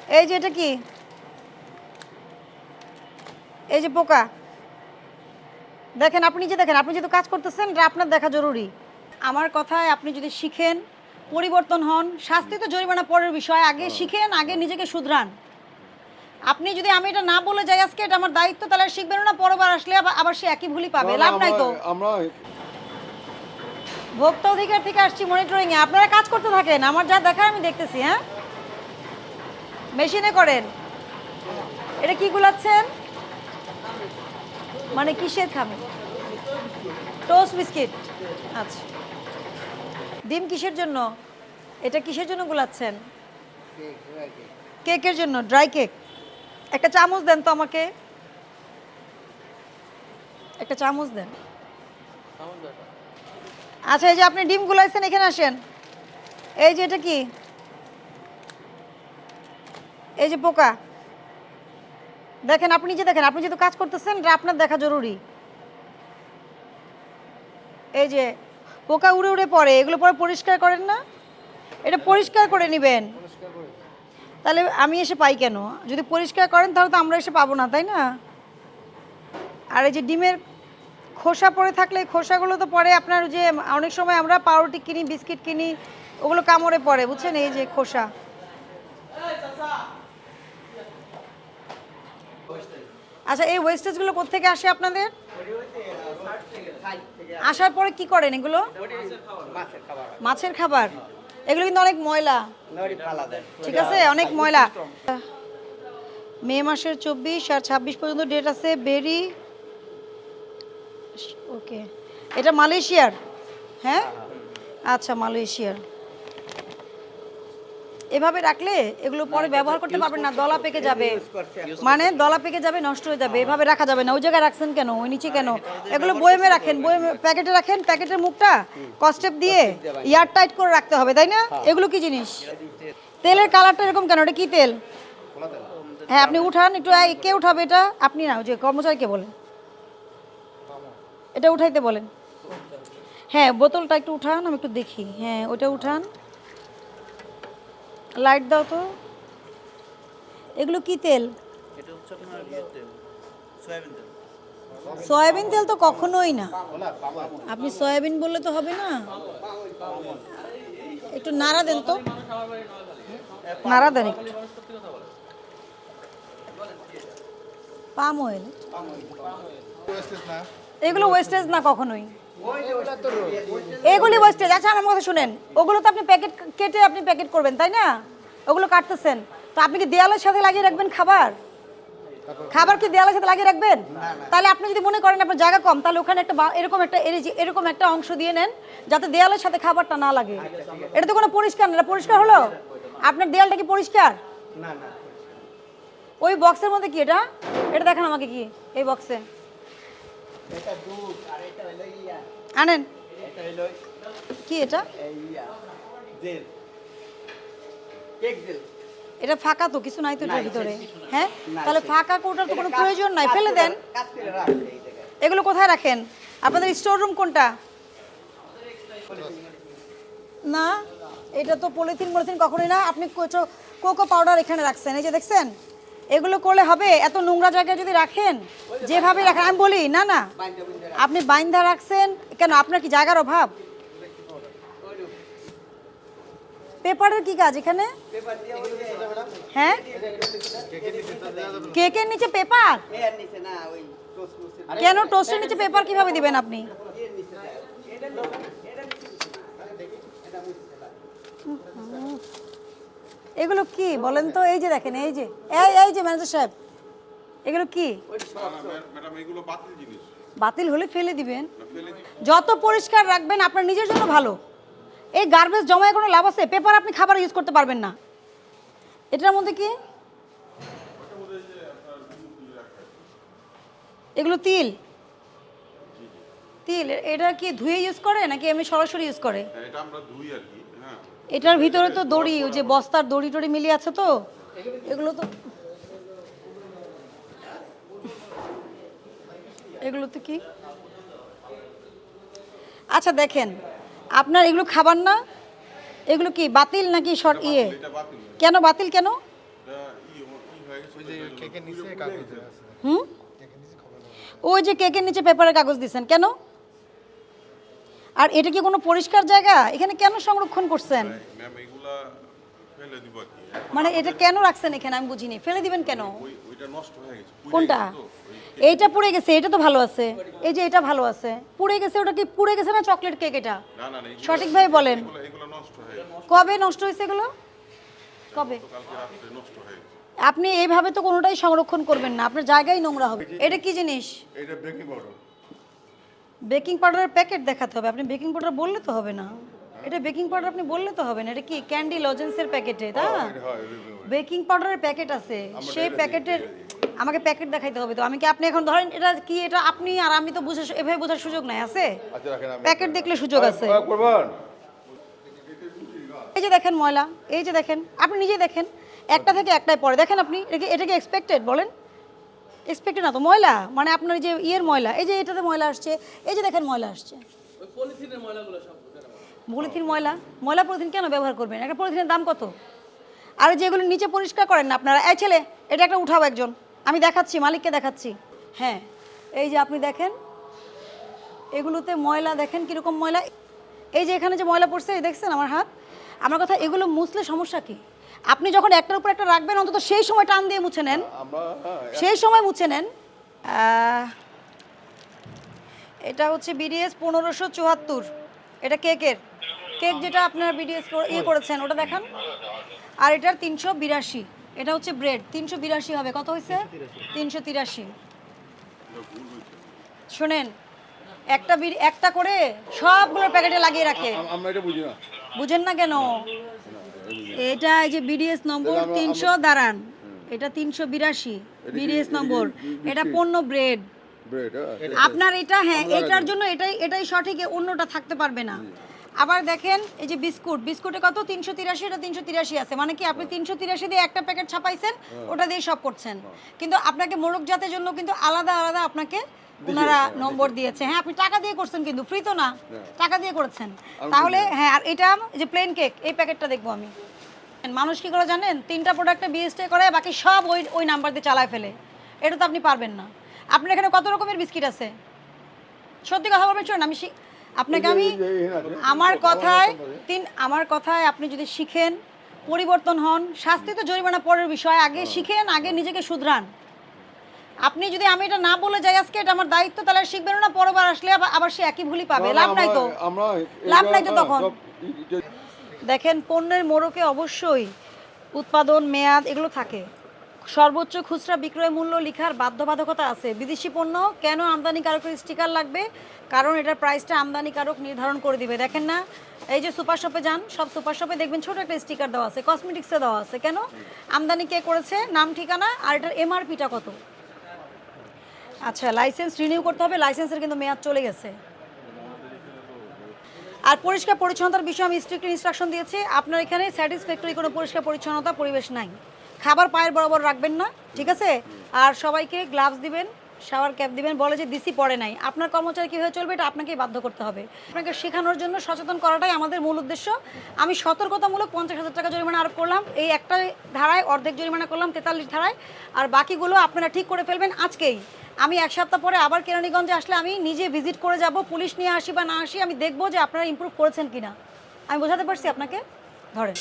এই যে এটা কি, এই যে পোকা দেখেন, আপনি যে দেখেন, আপনি যেহেতু কাজ করতেছেন এটা আপনার দেখা জরুরি। আমার কথায় আপনি যদি শিখেন, পরিবর্তন হন, শাস্তি তো জরিমানা পরের বিষয়, আগে শিখেন, আগে নিজেকে শুধরান। আপনি যদি আমি এটা না বলে যাই আজকে এটা আমার দায়িত্ব, তাহলে শিখবেন না, পরেরবার আসলে আবার সে একই ভুলই পাবে, লাভ নাই তো। আমরা ভোক্তা অধিকার থেকে আসছি মনিটরিং এ, আপনারা কাজ করতে থাকেন, আমার যা দেখার আমি দেখতেছি। হ্যাঁ, মেশিনে করেন। এটা কি গুলাচ্ছেন, মানে কিসের খাবেন? Toast biscuit. আচ্ছা, ডিম কিসের জন্য, এটা কিসের জন্য গুলাচ্ছেন? কেকের জন্য, ড্রাই কেক। একটা চামচ দেন তো আমাকে, একটা চামচ দেন। আচ্ছা, এই যে আপনি ডিম গুলাইছেন, এখানে আসেন। এই যে এটা কি, এই যে পোকা দেখেন, আপনি যে দেখেন, আপনি যেহেতু কাজ করতেছেন এটা আপনার দেখা জরুরি। এই যে পোকা উড়ে উড়ে পড়ে, এগুলো পরে পরিষ্কার করেন না? এটা পরিষ্কার করে নেবেন, তাহলে আমি এসে পাই কেন? যদি পরিষ্কার করেন তাহলে তো আমরা এসে পাবো না, তাই না? আর এই যে ডিমের খোসা পড়ে থাকলে, খোসাগুলো তো পরে আপনার যে অনেক সময় আমরা পাউরুটি কিনি, বিস্কিট কিনি, ওগুলো কামড়ে পড়ে, বুঝছেন? এই যে খোসা। আচ্ছা, এই ওয়েস্টেজগুলো কোত্থেকে আসে আপনাদের? আসার পরে কি করেন এগুলো? মাছের খাবার। এগুলো কিন্তু অনেক ময়লা, ঠিক আছে, অনেক ময়লা। মে মাসের 24 আর 26 পর্যন্ত ডেট আছে। বেরি, ওকে, এটা মালয়েশিয়ার। হ্যাঁ, আচ্ছা, মালয়েশিয়ার। এভাবে রাখলে এগুলো পরে ব্যবহার করতে পারবেন না, দলা পেকে যাবে, মানে দলা পেকে যাবে, নষ্ট হয়ে যাবে। এভাবে রাখা যাবে না। ওই জায়গায় রাখছেন কেন, ওই নিচে কেন? এগুলো বয়েমে রাখেন, বয়েমে প্যাকেটে রাখেন, প্যাকেটের মুখটা কস্টেপ দিয়ে এয়ার টাইট করে রাখতে হবে, তাই না? এগুলো কি জিনিস? তেলের কালারটা এরকম কেন, এটা কি তেল? হ্যাঁ, আপনি উঠান একটু। কে উঠাবে এটা? আপনি না, ওই যে কর্মচারীকে বলেন এটা উঠাইতে বলেন। হ্যাঁ, বোতলটা একটু উঠান, আমি একটু দেখি। হ্যাঁ, ওটা উঠান, লাইট দাও তো। এগুলো কি তেল? এটা হচ্ছে আপনার তেল, সয়াবিন তেল। সয়াবিন তেল তো কখনোই না। আপনি সয়াবিন বললে তো হবে না। একটু নাড়া দেন তো, নাড়া দেন একটু। পাম অয়েল, এগুলো ওয়েস্টেজ না কখনোই, এগুলি ওয়েস্টেজ। আচ্ছা, আমার কথা শুনেন, ওগুলো তো আপনি প্যাকেট কেটে আপনি প্যাকেট করবেন, তাই না? ওগুলো কাটতেছেন তো আপনি কি দেয়ালের সাথে লাগিয়ে রাখবেন খাবার? খাবার কি দেয়ালের সাথে লাগিয়ে রাখবেন? তাহলে আপনি যদি মনে করেন আপনার জায়গা কম, তাহলে ওখানে একটা এরকম একটা অংশ দিয়ে নেন, যাতে দেয়ালের সাথে খাবারটা না লাগে। এটা তো কোনো পরিষ্কার না। এটা পরিষ্কার হলো? আপনার দেয়ালটা কি পরিষ্কার? না না, ওই বক্সের মধ্যে কি এটা? এটা দেখান আমাকে, কি এই বক্সে? এটা দুধ আর এটা হলো ইয়া, আনেন। এটা হলো কি এটা? ইয়া জেল, কেক জেল। এটা ফাঁকা তো, কিছু নাই তো এটার ভিতরে। হ্যাঁ, তাহলে ফাঁকা কোটার তো কোনো প্রয়োজন নাই, ফেলে দেন। কাজ করে রাখছে এই জায়গায়। এগুলো কোথায় রাখেন? আপনাদের স্টোর রুম কোনটা? না, এটা তো পলিথিন পলিথিন কখনোই না। আপনি কোকো পাউডার এখানে রাখছেন, এই যে দেখছেন। এগুলো করলে হবে? এত নোংরা জায়গায় যদি রাখেন, যেভাবে রাখেন, আমি বলি না না, আপনি বাইন্ধা রাখছেন কেন? আপনার কি জায়গার অভাব? পেপারের কি কাজ এখানে? হ্যাঁ, কেকের নিচে পেপার এর নিচে না, ওই টোস্ট মুস্ট কেন? টোস্টের নিচে পেপার কিভাবে দিবেন আপনি? এর নিচে যায়। এটা দেখি, এটা মুছতে এগুলো কি বলেন তো? এই যে দেখেন, এই যে এই যে ম্যানেজার সাহেব, এগুলো কি? ম্যাডাম এগুলো বাতিল জিনিস, বাতিল হলে ফেলে দিবেন। যত পরিষ্কার রাখবেন আপনার নিজের জন্য ভালো। এই গার্বেজ জমায় কোনো লাভ আছে? পেপার আপনি খাবার ইউজ করতে পারবেন না। এটার মধ্যে কি? এগুলো তিল। তিল এটা কি ধুয়ে ইউজ করে নাকি এমনি সরাসরি ইউজ করে? এটা আমরা ধুই আর কি। হ্যাঁ, এটার ভিতরে তো দড়ি, ওই যে বস্তার দড়ি টড়ি মিলিয়ে আছে তো, এগুলো তো, এগুলো তো কি? আচ্ছা দেখেন, আপনার এগুলো খাবার না, এগুলো কি বাতিল নাকি এটা বাতিল। কেন বাতিল? কেন? এটা ওই যে কেকের নিচে কাগজ দেওয়া আছে। হুম কেকের নিচে খবর দেওয়া আছে। ওই যে কেকের নিচে পেপারের কাগজ দিচ্ছেন কেন? আর এটা কি কোনো পরিষ্কার জায়গা? এখানে কেন সংরক্ষণ করছেন? ম্যাম এগুলা ফেলে দিব আর কি। মানে এটা কেন রাখছেন এখানে আমি বুঝিনি। ফেলে দিবেন কেন? ওইটা নষ্ট হয়ে গেছে। পুড়ে কোনটা? গেছে তো, এইটা পুড়ে গেছে, এটা তো ভালো আছে। এই যে এটা ভালো আছে। পুড়ে গেছে, ওটা কি পুড়ে গেছে না চকলেট কেক এটা? না না না, সঠিকভাবে বলেন। এগুলো নষ্ট হয়ে গেছে। কবে নষ্ট হয়েছে এগুলো? কবে? কালকে রাত্রে নষ্ট হয়ে গেছে। আপনি এইভাবে তো কোনোটাই সংরক্ষণ করবেন না, আপনার জায়গায় নোংরা হবে। এটা কি জিনিস? এটা বেকিং পাউডার। বেকিং পাউডারের প্যাকেট দেখাতে হবে। আপনি বেকিং পাউডার বললে তো হবে না। এটা বেকিং পাউডার আপনি বললে তো হবে না। এটা কি ক্যান্ডি লজেন্সের প্যাকেটে, তাই না? বেকিং পাউডারের প্যাকেট আছে, সেই প্যাকেটের আমাকে প্যাকেট দেখাইতে হবে। তো আমি কি, আপনি এখন ধরেন এটা কি, এটা আপনি আর আমি তো বুঝে এভাবে বোঝার সুযোগ নাই আছে? আচ্ছা রাখেন, আমি প্যাকেট দেখলে সুযোগ আছে। করবেন। এই যে দেখেন ময়লা, এই যে দেখেন, আপনি নিজেই দেখেন, একটা থেকে একটাই পরে দেখেন আপনি। এটা কি এক্সপেক্টেড বলেন? এক্সপেক্টেড না তো, ময়লা মানে আপনার এই যে ইয়ের ময়লা, এই যে এটাতে ময়লা আসছে, এই যে দেখেন ময়লা আসছে। পলিথিন ময়লা, ময়লা পলিথিন কেন ব্যবহার করবেন? একটা পলিথিনের দাম কত? আর যেগুলো নিচে পরিষ্কার করেন না আপনারা, এই ছেলে এটা একটা উঠাও একজন, আমি দেখাচ্ছি, মালিককে দেখাচ্ছি। হ্যাঁ এই যে আপনি দেখেন এগুলোতে ময়লা, দেখেন কীরকম ময়লা। এই যে এখানে যে ময়লা পড়ছে, এই দেখছেন আমার হাত, আমার কথা, এগুলো মুছলে সমস্যা কি? আপনি যখন একটার উপর একটা রাখবেন অন্তত সেই সময় টান দিয়ে মুছে নেন, সেই সময় মুছে নেন। এটা হচ্ছে বিডিএস 1574, এটা কেকের কেক যেটা আপনারা বিডিএস ইয়ে করেছেন ওটা দেখান। আর এটার 382, এটা হচ্ছে ব্রেড 382 হবে। কত হয়েছে? 383। শোনেন, একটা করে সবগুলোর প্যাকেটে লাগিয়ে রাখে। আমরা এটা বুঝি না। বুঝেন না কেন? এটা এই যে বিডিএস নম্বর 300 দাঁড়ান, এটা 382 বিডিএস নম্বর, এটা পণ্য ব্রেড। আপনার এটা, হ্যাঁ এটার জন্য এটাই সঠিক, অন্যটা থাকতে পারবে না। আবার দেখেন এই যে বিস্কুটে কত? 383, এটা 383 আছে। মানে কি আপনি 383 দিয়ে একটা প্যাকেট ছাপাইছেন, ওটা দিয়ে সব করছেন। কিন্তু আপনাকে মোরগ জাতের জন্য কিন্তু আলাদা আলাদা আপনাকে ওনারা নম্বর দিয়েছে। হ্যাঁ আপনি টাকা দিয়ে করছেন, কিন্তু ফ্রি তো না, টাকা দিয়ে করেছেন। তাহলে হ্যাঁ, আর এটা এই যে প্লেন কেক, এই প্যাকেটটা দেখবো আমি। মানুষ কি করে জানেন? 3টা প্রোডাক্টে বিএসটি করে, বাকি সব ওই নাম্বার দিয়ে চালায় ফেলে। এটা তো আপনি পারবেন না। আপনার এখানে কত রকমের বিস্কিট আছে? সত্যি কথা বলবেন, শোনেন আমি আপনাকে আমি আমার কথায় আপনি যদি শিখেন, পরিবর্তন হন, শাস্তি তো জরিমানা পরের বিষয়, আগে শিখেন, আগে নিজেকে শুধরান। আপনি যদি আমি এটা না বলে যাই আজকে, এটা আমার দায়িত্ব, তাহলে শিখবেন না, পরবার আসলে আবার সে একই ভুলই পাবে। লাভ নাই তো, লাভ নাই তো তখন। দেখেন পণ্যের মোড়কে অবশ্যই উৎপাদন মেয়াদ এগুলো থাকে, সর্বোচ্চ খুচরা বিক্রয় মূল্য লেখার বাধ্যবাধকতা আছে। বিদেশি পণ্য কেন আমদানিকারকের স্টিকার লাগবে? কারণ এটার প্রাইসটা আমদানিকারক নির্ধারণ করে দিবে। দেখেন না, এই যে সুপার শপে যান, সব সুপার শপে দেখবেন ছোট একটা স্টিকার দেওয়া আছে, কসমেটিক্সে দেওয়া আছে। কেন? আমদানি কে করেছে, নাম ঠিকানা, আর এটার এমআরপিটা কত। আচ্ছা, লাইসেন্স রিনিউ করতে হবে, লাইসেন্সের কিন্তু মেয়াদ চলে গেছে। আর পরিষ্কার পরিচ্ছন্নতার বিষয়ে আমি স্ট্রিক্ট ইনস্ট্রাকশন দিয়েছি। আপনার এখানে স্যাটিসফ্যাক্টরি কোনো পরিষ্কার পরিচ্ছন্নতা পরিবেশ নাই। খাবার পায়ের বরাবর রাখবেন না, ঠিক আছে? আর সবাইকে গ্লাভস দিবেন, শাওয়ার ক্যাপ দিবেন। বলে যে ডিসি পড়ে নাই, আপনার কর্মচারী কীভাবে চলবে এটা আপনাকেই বাধ্য করতে হবে। আপনাকে শেখানোর জন্য সচেতন করাটাই আমাদের মূল উদ্দেশ্য। আমি সতর্কতামূলক 50,000 টাকা জরিমানা আরোপ করলাম, এই একটা ধারায় অর্ধেক জরিমানা করলাম 43 ধারায়, আর বাকিগুলো আপনারা ঠিক করে ফেলবেন আজকেই। আমি 1 সপ্তাহ পরে আবার কেরানীগঞ্জে আসলে আমি নিজে ভিজিট করে যাব, পুলিশ নিয়ে আসি বা না আসি, আমি দেখবো যে আপনারা ইমপ্রুভ করেছেন কিনা। আমি বোঝাতে পারছি আপনাকে? ধরেন